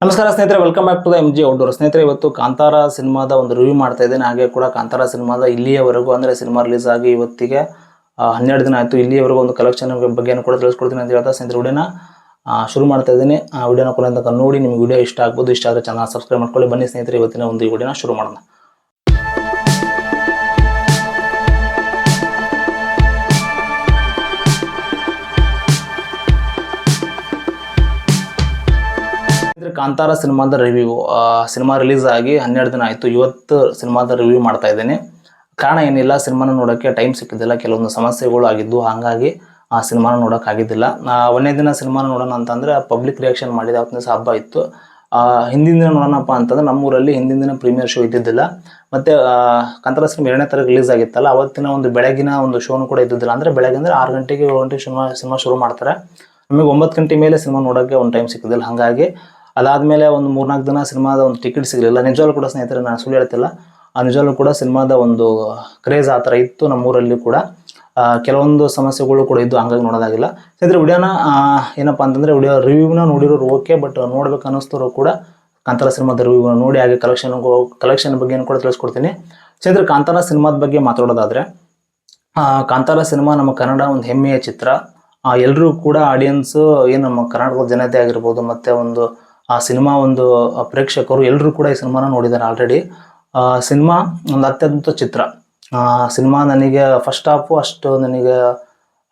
ನಮಸ್ಕಾರ ಸ್ನೇಹಿತರೆ, welcome back to the MG outdoor. ಸ್ನೇಹಿತರೆ, ಇವತ್ತು ಕಾಂತಾರ ಸಿನಿಮಾದ ಒಂದು ರಿವ್ಯೂ ಮಾಡ್ತಾ ಇದ್ದೇನೆ. ಹಾಗೆ ಕೂಡ ಕಾಂತಾರ ಸಿನಿಮಾದ ಇಲ್ಲಿಯವರೆಗೂ ಅಂದರೆ ಸಿನಿಮಾ ರಿಲೀಸ್ ಆಗಿ ಇವತ್ತಿಗೆ 12 ದಿನ ಆಯಿತು. ಇಲ್ಲಿಯವರೆಗೂ ಒಂದು ಕಲೆಕ್ಷನ್ ಬಗ್ಗೆ ಕೂಡ ತಿಳಿಸ್ಕೊಡ್ತೀನಿ ಅಂತ ಹೇಳ್ತಾ ಸ್ನೇಹಿತರೆ ವಿಡಿಯೋನ ಶುರು ಮಾಡ್ತಾ ಇದ್ದೀನಿ. ವಿಡಿಯೋನ ಕೊನೆ ತನಕ ನೋಡಿ. ನಿಮಗೆ ವಿಡಿಯೋ ಇಷ್ಟ ಆಗ್ಬೋದು. ಇಷ್ಟ ಆದರೆ ಚಾನಲ್ ಸಬ್ಸ್ಕ್ರೈಬ್ ಮಾಡ್ಕೊಳ್ಳಿ. ಬನ್ನಿ ಸ್ನೇಹಿತರೆ, ಇವತ್ತಿನ ಒಂದು ಈ ವಿಡಿಯೋನ ಶುರು ಮಾಡೋಣ. ಕಾಂತಾರ ಸಿನಿಮಾದ ರಿವ್ಯೂ ಸಿನಿಮಾ ರಿಲೀಸ್ ಆಗಿ 12 ದಿನ ಆಯಿತು. ಇವತ್ತು ಸಿನಿಮಾದ ರಿವ್ಯೂ ಮಾಡ್ತಾ ಇದ್ದೇನೆ. ಕಾರಣ ಏನಿಲ್ಲ, ಸಿನಿಮಾನ ನೋಡೋಕ್ಕೆ ಟೈಮ್ ಸಿಕ್ಕಿದ್ದಿಲ್ಲ, ಕೆಲವೊಂದು ಸಮಸ್ಯೆಗಳು ಆಗಿದ್ದು, ಹಾಗಾಗಿ ಆ ಸಿನಿಮಾನ ನೋಡೋಕ್ಕಾಗಿದ್ದಿಲ್ಲ. ಒಂದನೇ ದಿನ ಸಿನಿಮಾನ ನೋಡೋಣ ಅಂತಂದರೆ ಪಬ್ಲಿಕ್ ರಿಯಾಕ್ಷನ್ ಮಾಡಿದೆ. ಅವತ್ತಿನ ದಿವಸ ಹಬ್ಬ ಇತ್ತು. ಹಿಂದಿನ ದಿನ ನೋಡೋಣಪ್ಪ ಅಂತಂದರೆ ನಮ್ಮೂರಲ್ಲಿ ಹಿಂದಿನ ದಿನ ಪ್ರೀಮಿಯರ್ ಶೋ ಇದ್ದಿದ್ದಿಲ್ಲ. ಮತ್ತು ಕಾಂತಾರ ಸಿನಿಮಾ 2ನೇ ತಾರೀಕು ರಿಲೀಸ್ ಆಗಿತ್ತಲ್ಲ, ಅವತ್ತಿನ ಒಂದು ಬೆಳಗಿನ ಒಂದು ಶೋನು ಕೂಡ ಇದ್ದಿದ್ದಿಲ್ಲ. ಅಂದರೆ ಬೆಳಗ್ಗೆ ಅಂದರೆ 6 ಗಂಟೆಗೆ 7 ಗಂಟೆಗೆ ಸಿನಿಮಾ ಶುರು ಮಾಡ್ತಾರೆ. ನಮಗೆ 9 ಗಂಟೆ ಮೇಲೆ ಸಿನಿಮಾ ನೋಡೋಕ್ಕೆ ಒಂದು ಟೈಮ್ ಸಿಕ್ಕಿದ್ದಿಲ್ಲ. ಹಾಗಾಗಿ ಅದಾದಮೇಲೆ ಒಂದು 3-4 ದಿನ ಸಿನಿಮಾದ ಒಂದು ಟಿಕೆಟ್ ಸಿಗಲಿಲ್ಲ. ನಿಜವಾಗ್ಲೂ ಕೂಡ ಸ್ನೇಹಿತರೆ, ನಾನು ಸುಳ್ಳು ಹೇಳ್ತಿಲ್ಲ, ನಿಜವಾಗ್ಲೂ ಕೂಡ ಸಿನಿಮಾದ ಒಂದು ಕ್ರೇಜ್ ಆ ಥರ ಇತ್ತು ನಮ್ಮೂರಲ್ಲಿ ಕೂಡ. ಕೆಲವೊಂದು ಸಮಸ್ಯೆಗಳು ಕೂಡ ಇದ್ದು, ಹಂಗಾಗಿ ನೋಡೋದಾಗಿಲ್ಲ. ಸ್ನೇಹಿತರೆ, ವಿಡಿಯೋನ ಏನಪ್ಪ ಅಂತಂದರೆ ರಿವ್ಯೂನ ನೋಡಿರೋರು ಓಕೆ, ಬಟ್ ನೋಡ್ಬೇಕು ಅನ್ನಿಸ್ತೋರು ಕೂಡ ಕಾಂತಾರ ಸಿನಿಮಾದ ರಿವ್ಯೂನ ನೋಡಿ. ಹಾಗೆ ಕಲೆಕ್ಷನ್ ಬಗ್ಗೆ ಕೂಡ ತಿಳಿಸ್ಕೊಡ್ತೀನಿ. ಸ್ನೇಹಿತರೆ, ಕಾಂತಾರ ಸಿನಿಮಾದ ಬಗ್ಗೆ ಮಾತಾಡೋದಾದರೆ, ಕಾಂತಾರ ಸಿನಿಮಾ ನಮ್ಮ ಕನ್ನಡ ಒಂದು ಹೆಮ್ಮೆಯ ಚಿತ್ರ. ಎಲ್ಲರೂ ಕೂಡ ಆಡಿಯನ್ಸು ಏನು ನಮ್ಮ ಕರ್ನಾಟಕದ ಜನತೆ ಆಗಿರ್ಬೋದು, ಮತ್ತು ಒಂದು ಆ ಸಿನಿಮಾ ಒಂದು ಪ್ರೇಕ್ಷಕರು ಎಲ್ಲರೂ ಕೂಡ ಈ ಸಿನಿಮಾನ ನೋಡಿದ್ದಾರೆ ಆಲ್ರೆಡಿ. ಸಿನಿಮಾ ಒಂದು ಅತ್ಯದ್ಭುತ ಚಿತ್ರ. ಸಿನಿಮಾ ನನಗೆ ಫಸ್ಟ್ ಹಾಫು ಅಷ್ಟು ನನಗೆ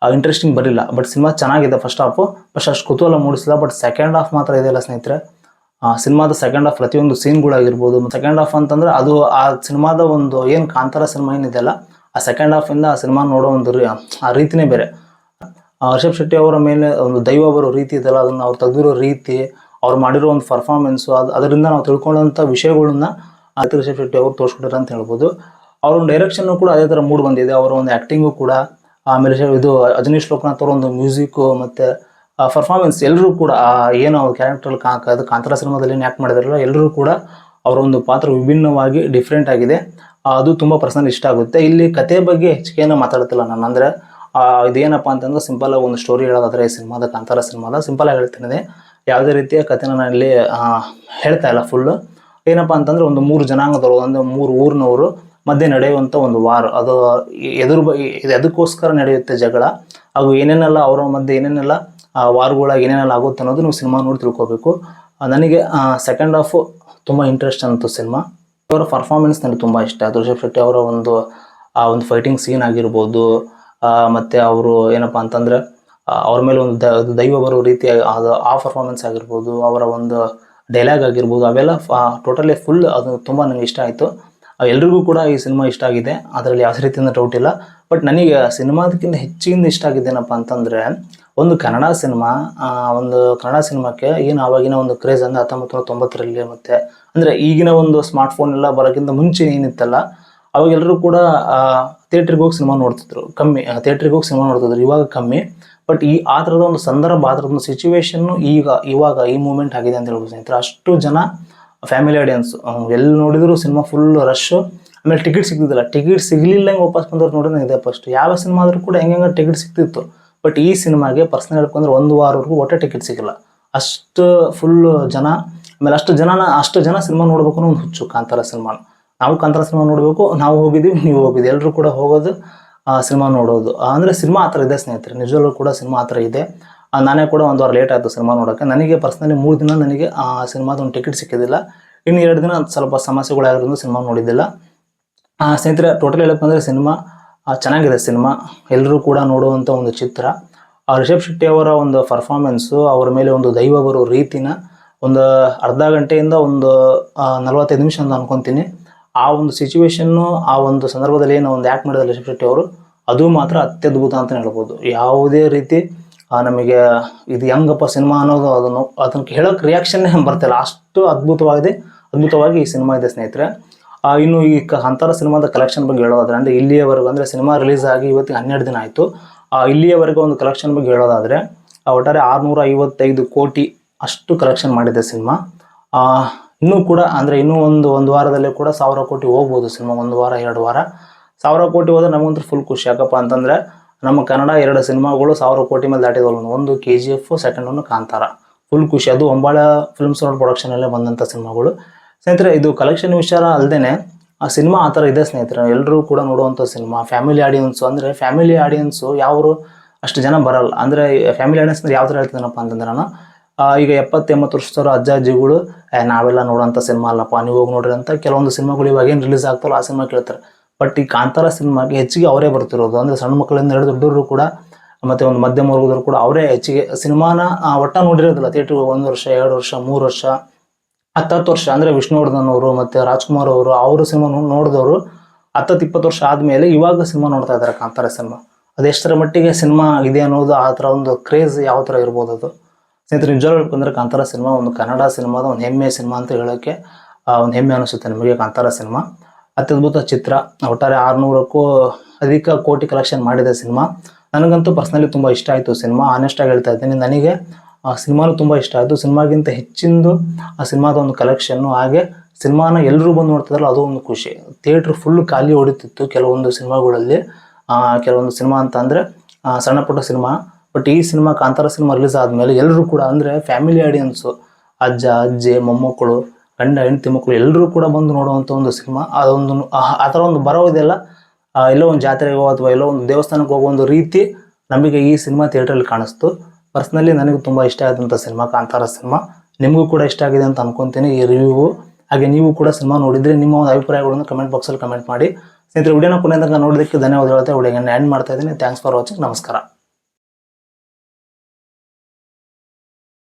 ಇಂಟ್ರೆಸ್ಟಿಂಗ್ ಬರಲಿಲ್ಲ, ಬಟ್ ಸಿನಿಮಾ ಚೆನ್ನಾಗಿದೆ. ಫಸ್ಟ್ ಹಾಫು ಅಷ್ಟು ಕುತೂಹಲ ಮೂಡಿಸಿಲ್ಲ. ಬಟ್ ಸೆಕೆಂಡ್ ಹಾಫ್ ಮಾತ್ರ ಇದೆಯಲ್ಲ ಸ್ನೇಹಿತರೆ, ಸಿನಿಮಾದ ಸೆಕೆಂಡ್ ಹಾಫ್ ಪ್ರತಿಯೊಂದು ಸೀನ್ಗಳಾಗಿರ್ಬೋದು. ಸೆಕೆಂಡ್ ಹಾಫ್ ಅಂತಂದರೆ ಅದು ಆ ಸಿನಿಮಾದ ಒಂದು ಏನು ಕಾಂತಾರ ಸಿನಿಮಾ ಏನಿದೆಯಲ್ಲ, ಆ ಸೆಕೆಂಡ್ ಹಾಫಿಂದ ಆ ಸಿನಿಮಾ ನೋಡೋ ಒಂದು ಆ ರೀತಿನೇ ಬೇರೆ. ರಿಷಬ್ ಶೆಟ್ಟಿ ಅವರ ಮೇಲೆ ಒಂದು ದೈವ ಬರೋ ರೀತಿ ಇದೆಯಲ್ಲ, ಅದನ್ನು ಅವ್ರು ತೆಗೆದಿರೋ ರೀತಿ, ಅವ್ರು ಮಾಡಿರೋ ಒಂದು ಪರ್ಫಾರ್ಮೆನ್ಸು, ಅದರಿಂದ ನಾವು ತಿಳ್ಕೊಳ್ಳೋಂಥ ವಿಷಯಗಳನ್ನ ರಿಷಬ್ ಶೆಟ್ಟಿ ಅವರು ತೋರಿಸ್ಕೊಟ್ಟಾರೆ ಅಂತ ಹೇಳ್ಬೋದು. ಅವ್ರ ಒಂದು ಡೈರೆಕ್ಷನ್ನು ಕೂಡ ಅದೇ ಥರ ಮೂಡ್ ಬಂದಿದೆ. ಅವರ ಒಂದು ಆ್ಯಕ್ಟಿಂಗು ಕೂಡ, ಆಮೇಲೆ ಇದು ಅಜನೀಶ್ ಲೋಕನಾಥ್ ಅವರ ಒಂದು ಮ್ಯೂಸಿಕ್ಕು ಮತ್ತು ಪರ್ಫಾರ್ಮೆನ್ಸ್, ಎಲ್ಲರೂ ಕೂಡ ಏನು ಅವ್ರ ಕ್ಯಾರೆಕ್ಟರ್ ಅದು ಕಾಂತಾರ ಸಿನಿಮಾದಲ್ಲಿ ಏನು ಆ್ಯಕ್ಟ್ ಮಾಡಿದಾರಲ್ಲ, ಎಲ್ಲರೂ ಕೂಡ ಅವರ ಒಂದು ಪಾತ್ರ ವಿಭಿನ್ನವಾಗಿ ಡಿಫ್ರೆಂಟ್ ಆಗಿದೆ. ಅದು ತುಂಬ ಪರ್ಸನಲ್ ಇಷ್ಟ ಆಗುತ್ತೆ. ಇಲ್ಲಿ ಕತೆ ಬಗ್ಗೆ ಹೆಚ್ಚಿಗೆಯನ್ನು ಮಾತಾಡ್ತಿಲ್ಲ ನಾನು. ಅಂದರೆ ಇದೇನಪ್ಪ ಅಂತಂದ್ರೆ ಸಿಂಪಲಾಗಿ ಒಂದು ಸ್ಟೋರಿ ಹೇಳೋದಾದರೆ ಈ ಸಿನಿಮಾದ ಕಾಂತಾರ ಸಿನಿಮಾದ ಸಿಂಪಲಾಗಿ ಹೇಳ್ತೀನಿ. ಯಾವುದೇ ರೀತಿಯ ಕಥೆನ ನಾನು ಇಲ್ಲಿ ಹೇಳ್ತಾ ಇಲ್ಲ. ಫುಲ್ಲು ಏನಪ್ಪ ಅಂತಂದರೆ ಒಂದು 3 ಜನಾಂಗದವರು, ಒಂದು 3 ಊರಿನವರು ಮಧ್ಯೆ ನಡೆಯುವಂಥ ಒಂದು ವಾರ್. ಅದು ಇದು ಅದಕ್ಕೋಸ್ಕರ ನಡೆಯುತ್ತೆ ಜಗಳ. ಹಾಗೂ ಏನೇನೆಲ್ಲ ಅವರ ಮಧ್ಯೆ ಏನೇನೆಲ್ಲ ವಾರ್ಗಳಾಗಿ ಏನೇನೆಲ್ಲ ಆಗುತ್ತೆ ಅನ್ನೋದು ನೀವು ಸಿನಿಮಾ ನೋಡಿ ತಿಳ್ಕೊಬೇಕು. ನನಗೆ ಸೆಕೆಂಡ್ ಹಾಫು ತುಂಬ ಇಂಟ್ರೆಸ್ಟ್ ಅಂತು ಸಿನಿಮಾ. ಅವರ ಪರ್ಫಾರ್ಮೆನ್ಸ್ ನನಗೆ ತುಂಬ ಇಷ್ಟ. ರಿಷಬ್ ಶೆಟ್ಟಿ ಅವರ ಒಂದು ಫೈಟಿಂಗ್ ಸೀನ್ ಆಗಿರ್ಬೋದು, ಮತ್ತು ಅವರು ಏನಪ್ಪ ಅಂತಂದರೆ ಅವ್ರ ಮೇಲೆ ಒಂದು ದೈವ ಬರೋ ರೀತಿ ಆ ಪರ್ಫಾರ್ಮೆನ್ಸ್ ಆಗಿರ್ಬೋದು, ಅವರ ಒಂದು ಡೈಲಾಗ್ ಆಗಿರ್ಬೋದು, ಅವೆಲ್ಲ ಟೋಟಲಿ ಫುಲ್ ಅದು ತುಂಬ ನನಗೆ ಇಷ್ಟ ಆಯಿತು. ಎಲ್ರಿಗೂ ಕೂಡ ಈ ಸಿನಿಮಾ ಇಷ್ಟ ಆಗಿದೆ, ಅದರಲ್ಲಿ ಯಾವುದೇ ರೀತಿಯಿಂದ ಡೌಟ್ ಇಲ್ಲ. ಬಟ್ ನನಗೆ ಸಿನಿಮಾದಕ್ಕಿಂತ ಹೆಚ್ಚಿಗಿಂದ ಇಷ್ಟ ಆಗಿದ್ದೇನಪ್ಪ ಅಂತಂದರೆ, ಒಂದು ಕನ್ನಡ ಸಿನಿಮಾಕ್ಕೆ ಏನು ಆವಾಗಿನ ಒಂದು ಕ್ರೇಜ್ ಅಂದರೆ 1990ರಲ್ಲಿ, ಮತ್ತು ಅಂದರೆ ಈಗಿನ ಒಂದು ಸ್ಮಾರ್ಟ್ಫೋನ್ ಎಲ್ಲ ಬರೋಕ್ಕಿಂತ ಮುಂಚೆ ಏನಿತ್ತಲ್ಲ, ಅವಾಗೆಲ್ಲರೂ ಕೂಡ ಥಿಯೇಟ್ರಿಗೆ ಹೋಗಿ ಸಿನಿಮಾ ನೋಡ್ತಿದ್ರು. ಥಿಯೇಟ್ರಿಗೆ ಹೋಗಿ ಸಿನಿಮಾ ನೋಡ್ತಿದ್ರು, ಇವಾಗ ಕಮ್ಮಿ. ಬಟ್ ಆ ಥರದ ಒಂದು ಸಂದರ್ಭ, ಆ ಥರದ ಒಂದು ಸಿಚುವೇಶನ್ನು ಇವಾಗ ಈ ಮೂಮೆಂಟ್ ಆಗಿದೆ ಅಂತ ಹೇಳ್ಬೋದು ಸ್ನೇಹಿತರೆ. ಅಷ್ಟು ಜನ ಫ್ಯಾಮಿಲಿ ಆಡಿಯನ್ಸ್, ಎಲ್ಲಿ ನೋಡಿದ್ರು ಸಿನಿಮಾ ಫುಲ್ ರಶ್ಶು. ಆಮೇಲೆ ಟಿಕೆಟ್ ಸಿಗ್ತಿದ್ದಿಲ್ಲ. ಟಿಕೆಟ್ ಸಿಗಲಿಲ್ಲ ಹಂಗೆ ವಾಪಸ್ ಬಂದವ್ರು ನೋಡಿದ್ರೆ ಇದೆ ಫಸ್ಟ್. ಯಾವ ಸಿನಿಮಾ ಆದರೂ ಕೂಡ ಹೆಂಗೆ ಟಿಕೆಟ್ ಸಿಗ್ತಿತ್ತು. ಬಟ್ ಈ ಸಿನಿಮಾಗೆ ಪರ್ಸನಲ್ ಹೇಳ್ಕೊಂಡ್ರೆ 1 ವಾರವರೆಗೂ ಒಟ್ಟೆ ಟಿಕೆಟ್ ಸಿಗಿಲ್ಲ. ಅಷ್ಟು ಫುಲ್ಲು ಜನ. ಆಮೇಲೆ ಅಷ್ಟು ಜನ ಸಿನಿಮಾ ನೋಡ್ಬೇಕು ಅನ್ನೋ ಒಂದು ಹುಚ್ಚು ಕಾಂತಾರ ಸಿನಿಮಾನ. ನಾವು ಕಾಂತಾರ ಸಿನಿಮಾ ನೋಡಬೇಕು, ನಾವು ಹೋಗಿದ್ದೀವಿ, ನೀವು ಹೋಗಿದ್ದೀವಿ, ಎಲ್ಲರೂ ಕೂಡ ಹೋಗೋದು ಸಿನಿಮಾ ನೋಡೋದು. ಅಂದರೆ ಸಿನಿಮಾ ಆ ಥರ ಇದೆ ಸ್ನೇಹಿತರೆ, ನಿಜವಲ್ಲೂ ಕೂಡ ಸಿನಿಮಾ ಆ ಥರ ಇದೆ. ನಾನೇ ಕೂಡ 1 ವಾರ ಲೇಟ್ ಆಯಿತು ಸಿನಿಮಾ ನೋಡೋಕ್ಕೆ. ನನಗೆ ಪರ್ಸ್ನಲಿ 3 ದಿನ ನನಗೆ ಸಿನಿಮಾದ ಒಂದು ಟಿಕೆಟ್ ಸಿಕ್ಕಿದ್ದಿಲ್ಲ. ಇನ್ನು 2 ದಿನ ಸ್ವಲ್ಪ ಸಮಸ್ಯೆಗಳಾಗಿರೋದ್ರಿಂದ ಸಿನಿಮಾ ನೋಡಿದ್ದಿಲ್ಲ ಸ್ನೇಹಿತರೆ. ಟೋಟಲ್ ಹೇಳಬೇಕಂದ್ರೆ ಸಿನಿಮಾ ಚೆನ್ನಾಗಿದೆ. ಸಿನಿಮಾ ಎಲ್ಲರೂ ಕೂಡ ನೋಡುವಂಥ ಒಂದು ಚಿತ್ರ. ರಿಷಬ್ ಶೆಟ್ಟಿ ಅವರ ಒಂದು ಪರ್ಫಾರ್ಮೆನ್ಸು, ಅವರ ಮೇಲೆ ಒಂದು ದೈವ ಬರೋ ರೀತಿನ ಒಂದು ಅರ್ಧ ಗಂಟೆಯಿಂದ ಒಂದು 45 ನಿಮಿಷ ಅಂತ ಅನ್ಕೊತೀನಿ. ಆ ಒಂದು ಸಿಚುವೇಶನ್ನು, ಆ ಒಂದು ಸಂದರ್ಭದಲ್ಲಿ ಏನು ಒಂದು ಆ್ಯಕ್ಟ್ ಮಾಡಿದ ರಿಷಬ್ ಶೆಟ್ಟಿ ಅವರು, ಅದು ಮಾತ್ರ ಅತ್ಯದ್ಭುತ ಅಂತ ಹೇಳ್ಬೋದು. ಯಾವುದೇ ರೀತಿ ನಮಗೆ ಇದು ಹೆಂಗಪ್ಪ ಸಿನಿಮಾ ಅನ್ನೋದು ಅದನ್ನು ಹೇಳೋಕ್ಕೆ ರಿಯಾಕ್ಷನ್ನೇ ಬರ್ತಿಲ್ಲ, ಅಷ್ಟು ಅದ್ಭುತವಾಗಿ ಈ ಸಿನಿಮಾ ಇದೆ ಸ್ನೇಹಿತರೆ. ಇನ್ನು ಈ ಕಾಂತಾರ ಸಿನಿಮಾದ ಕಲೆಕ್ಷನ್ ಬಗ್ಗೆ ಹೇಳೋದಾದರೆ, ಅಂದರೆ ಇಲ್ಲಿಯವರೆಗೂ, ಅಂದರೆ ಸಿನಿಮಾ ರಿಲೀಸ್ ಆಗಿ ಇವತ್ತಿಗೆ 12 ದಿನ ಆಯಿತು. ಇಲ್ಲಿಯವರೆಗೂ ಒಂದು ಕಲೆಕ್ಷನ್ ಬಗ್ಗೆ ಹೇಳೋದಾದರೆ, ಒಟ್ಟಾರೆ 655 ಕೋಟಿ ಅಷ್ಟು ಕಲೆಕ್ಷನ್ ಮಾಡಿದೆ ಸಿನಿಮಾ. ಇನ್ನೂ ಕೂಡ ಅಂದರೆ ಇನ್ನೂ ಒಂದು ವಾರದಲ್ಲೇ ಕೂಡ 1000 ಕೋಟಿ ಹೋಗ್ಬೋದು ಸಿನಿಮಾ. 1 ವಾರ 2 ವಾರ 1000 ಕೋಟಿ ಹೋದರೆ ನಮಗಂತೂ ಫುಲ್ ಖುಷಿ. ಯಾಕಪ್ಪ ಅಂತಂದರೆ ನಮ್ಮ ಕನ್ನಡ 2 ಸಿನಿಮಾಗಳು 1000 ಕೋಟಿ ಮೇಲೆ ದಾಟಿದವಲ್ಲ. ಒಂದು KGF, ಸೆಕೆಂಡ್ ಒಂದು ಕಾಂತಾರ. ಫುಲ್ ಖುಷಿ. ಅದು ಹೊಂಬಾಳ ಫಿಲ್ಮ್ಸ್ ಪ್ರೊಡಕ್ಷನಲ್ಲೇ ಬಂದಂಥ ಸಿನಿಮಾಗಳು. ಸ್ನೇಹಿತರೆ, ಇದು ಕಲೆಕ್ಷನ್ ವಿಚಾರ ಅಲ್ಲದೆ ಆ ಸಿನಿಮಾ ಆ ಥರ ಇದೆ ಸ್ನೇಹಿತರೆ. ಎಲ್ಲರೂ ಕೂಡ ನೋಡುವಂಥ ಸಿನಿಮಾ. ಫ್ಯಾಮಿಲಿ ಆಡಿಯನ್ಸು ಅಂದರೆ ಫ್ಯಾಮಿಲಿ ಆಡಿಯನ್ಸು ಯಾವರು ಅಷ್ಟು ಜನ ಬರಲ್ಲ. ಅಂದರೆ ಫ್ಯಾಮಿಲಿ ಆಡಿಯನ್ಸ್ ಅಂದರೆ ಯಾವ ಥರ ಹೇಳ್ತಿದ್ದೀನಪ್ಪ ಅಂತಂದ್ರೆ ನಾನು ಈಗ 70-80 ವರ್ಷದವ್ರು ಅಜ್ಜ ಅಜ್ಜಿಗಳು ನಾವೆಲ್ಲ ನೋಡೋಂಥ ಸಿನಿಮಾ ಅಲ್ಲಪ್ಪ, ನೀವು ಹೋಗಿ ನೋಡ್ರಿ ಅಂತ ಕೆಲವೊಂದು ಸಿನಿಮಾಗಳು ಇವಾಗ ಏನು ರಿಲೀಸ್ ಆಗ್ತಾರಲ್ಲ ಆ ಸಿನಿಮಾ ಕೇಳ್ತಾರೆ. ಬಟ್ ಈ ಕಾಂತಾರ ಸಿನಿಮಾಗೆ ಹೆಚ್ಚಿಗೆ ಅವರೇ ಬರ್ತಿರೋದು. ಅಂದರೆ ಸಣ್ಣ ಮಕ್ಕಳಿಂದ ಹಿಡಿದು ದೊಡ್ಡವರು ಕೂಡ ಮತ್ತು ಒಂದು ಮಧ್ಯಮ ವರ್ಗದವರು ಕೂಡ ಅವರೇ ಹೆಚ್ಚಿಗೆ ಸಿನಿಮಾನ ಒಟ್ಟ ನೋಡಿರೋದಿಲ್ಲ. ಥಿಯೇಟ್ರಿಗೆ 1 ವರ್ಷ 2 ವರ್ಷ 3 ವರ್ಷ 10 ವರ್ಷ. ಅಂದರೆ ವಿಷ್ಣುವರ್ಧನ್ ಅವರು ಮತ್ತು ರಾಜ್ಕುಮಾರ್ ಅವರು ಸಿನಿಮಾ ನೋಡಿದವರು 10-20 ವರ್ಷ ಆದಮೇಲೆ ಇವಾಗ ಸಿನಿಮಾ ನೋಡ್ತಾ ಇದ್ದಾರೆ ಕಾಂತಾರ ಸಿನಿಮಾ. ಅದೆಷ್ಟರ ಮಟ್ಟಿಗೆ ಸಿನಿಮಾ ಇದೆ ಅನ್ನೋದು, ಆ ಥರ ಒಂದು ಕ್ರೇಜ್ ಯಾವ ಥರ ಇರ್ಬೋದು ಅದು. ಸ್ನೇಹಿತರೆ, ನಿಜ ಹೇಳ್ಬೇಕಂದ್ರೆ ಕಾಂತಾರ ಸಿನಿಮಾ ಒಂದು ಕನ್ನಡ ಸಿನಿಮಾದ ಒಂದು ಹೆಮ್ಮೆಯ ಸಿನಿಮಾ ಅಂತ ಹೇಳೋಕ್ಕೆ ಒಂದು ಹೆಮ್ಮೆ ಅನಿಸುತ್ತೆ ನಿಮಗೆ. ಕಾಂತಾರ ಸಿನಿಮಾ ಅತ್ಯದ್ಭುತ ಚಿತ್ರ. ಒಟ್ಟಾರೆ 600ಕ್ಕೂ ಅಧಿಕ ಕೋಟಿ ಕಲೆಕ್ಷನ್ ಮಾಡಿದೆ ಸಿನಿಮಾ. ನನಗಂತೂ ಪರ್ಸ್ನಲಿ ತುಂಬ ಇಷ್ಟ ಆಯಿತು ಸಿನಿಮಾ. ಆನೆಸ್ಟಾಗಿ ಹೇಳ್ತಾ ಇದ್ದೀನಿ, ನನಗೆ ಆ ಸಿನಿಮಾನು ತುಂಬ ಇಷ್ಟ ಆಯಿತು. ಸಿನಿಮಾಗಿಂತ ಹೆಚ್ಚಿಂದು ಆ ಸಿನಿಮಾದ ಒಂದು ಕಲೆಕ್ಷನ್ನು, ಹಾಗೆ ಸಿನಿಮಾನ ಎಲ್ಲರೂ ಬಂದು ನೋಡ್ತಿದ್ರಲ್ಲ ಅದು ಒಂದು ಖುಷಿ. ಥಿಯೇಟ್ರ್ ಫುಲ್ ಖಾಲಿ ಹೊಡಿತಿತ್ತು ಕೆಲವೊಂದು ಸಿನಿಮಾಗಳಲ್ಲಿ. ಕೆಲವೊಂದು ಸಿನಿಮಾ ಅಂತ ಅಂದರೆ ಸಣ್ಣ ಪುಟ್ಟ ಸಿನಿಮಾ. ಬಟ್ ಈ ಸಿನಿಮಾ ಕಾಂತಾರ ಸಿನಿಮಾ ರಿಲೀಸ್ ಆದಮೇಲೆ ಎಲ್ಲರೂ ಕೂಡ ಅಂದರೆ ಫ್ಯಾಮಿಲಿ ಆಡಿಯನ್ಸು, ಅಜ್ಜ ಅಜ್ಜಿ ಮೊಮ್ಮಕ್ಕಳು ಗಂಡ ಹೆಂಡತಿ ಮಕ್ಕಳು ಎಲ್ಲರೂ ಕೂಡ ಬಂದು ನೋಡುವಂಥ ಒಂದು ಸಿನಿಮಾ. ಅದೊಂದು ಆ ಥರ ಒಂದು ಬರೋದೆಲ್ಲ ಎಲ್ಲೋ ಒಂದು ಜಾತ್ರೆಗೋ ಅಥವಾ ಎಲ್ಲೋ ಒಂದು ದೇವಸ್ಥಾನಕ್ಕೆ ಹೋಗೋ ಒಂದು ರೀತಿ ನಮಗೆ ಈ ಸಿನಿಮಾ ಥಿಯೇಟ್ರಲ್ಲಿ ಕಾಣಿಸ್ತು. ಪರ್ಸ್ನಲಿ ನನಗೆ ತುಂಬ ಇಷ್ಟ ಆದಂಥ ಸಿನಿಮಾ ಕಾಂತಾರ ಸಿನಿಮಾ. ನಿಮಗೂ ಕೂಡ ಇಷ್ಟ ಆಗಿದೆ ಅಂತ ಅನ್ಕೊತೀನಿ ಈ ರಿವ್ಯೂ. ಹಾಗೆ ನೀವು ಕೂಡ ಸಿನಿಮಾ ನೋಡಿದರೆ ನಿಮ್ಮ ಒಂದು ಅಭಿಪ್ರಾಯಗಳನ್ನು ಕಮೆಂಟ್ ಬಾಕ್ಸಲ್ಲಿ ಕಮೆಂಟ್ ಮಾಡಿ. ಸ್ನೇಹಿತರೆ, ವಿಡಿಯೋನ ಕೊನೆಯಂತ ನೋಡೋದಕ್ಕೆ ಧನ್ಯವಾದ ಹೇಳ್ತಾ ವಿಡಿಯೋನ ಎಂಡ್ ಮಾಡ್ತಾ ಇದ್ದೀನಿ. Thanks for watching. ನಮಸ್ಕಾರ.